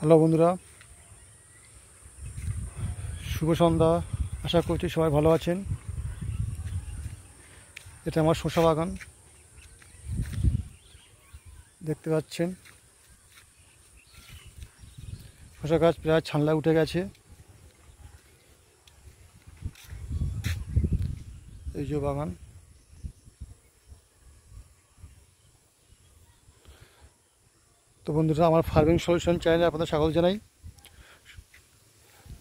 Hello বন্ধুরা, শুভ সন্ধ্যা। আশা করছি সবাই ভালো আছেন। এটা আমার শসা বাগান, দেখতে পাচ্ছেন। শসা গাছ প্রায় ছানলায় উঠে গেছে। এই যে বাগান। তো বন্ধুরা, আমার ফার্মিং সলিউশন চ্যানেলে আপনাদের স্বাগত জানাই।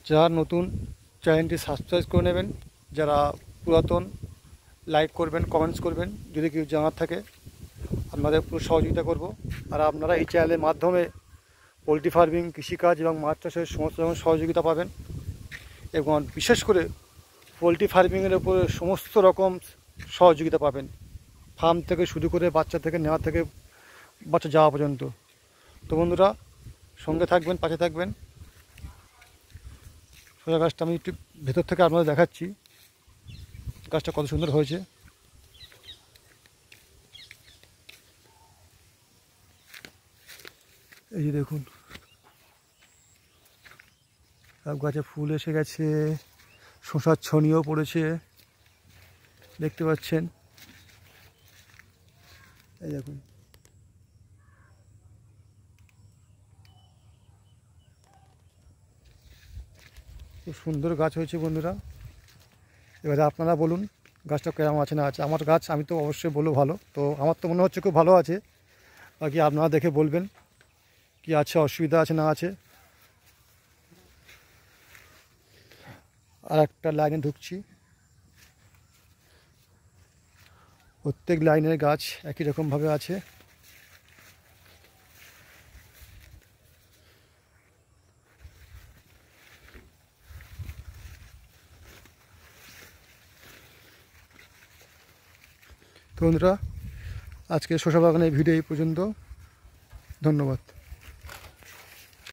যারা নতুন, চ্যানেলটি সাবস্ক্রাইব করে নেবেন। যারা পুরাতন, লাইক করবেন, কমেন্টস করবেন। যদি কেউ জানার থাকে আপনাদের পুরো সহযোগিতা করব। আর আপনারা এই চ্যানেলের মাধ্যমে পোলট্রি ফার্মিং, কৃষিকাজ এবং মাছ চাষের সমস্ত রকম সহযোগিতা পাবেন। এবং বিশেষ করে পোলট্রি ফার্মিংয়ের উপরে সমস্ত রকম সহযোগিতা পাবেন, ফার্ম থেকে শুরু করে বাচ্চা থেকে নেওয়া থেকে বাচ্চা যাওয়া পর্যন্ত। তো বন্ধুরা, সঙ্গে থাকবেন, পাশে থাকবেন। সোজা গাছটা আমি একটু ভেতর থেকে আপনাদের দেখাচ্ছি গাছটা কত সুন্দর হয়েছে। এই যে দেখুন, সব গাছে ফুল এসে গেছে, শসার ছনিও পড়েছে, দেখতে পাচ্ছেন। এই দেখুন, খুব সুন্দর গাছ হয়েছে বন্ধুরা। এবারে আপনারা বলুন গাছটা কেমন আছে না আছে। আমার গাছ আমি তো অবশ্যই বলবো ভালো, তো আমার তো মনে হচ্ছে খুব ভালো আছে। বাকি আপনারা দেখে বলবেন কি আছে, অসুবিধা আছে না আছে। আর একটা লাইনে ঢুকছি, প্রত্যেক লাইনের গাছ একই রকমভাবে আছে। তো বন্ধুরা, আজকে শসা বাগানের ভিডিও এই পর্যন্ত। ধন্যবাদ।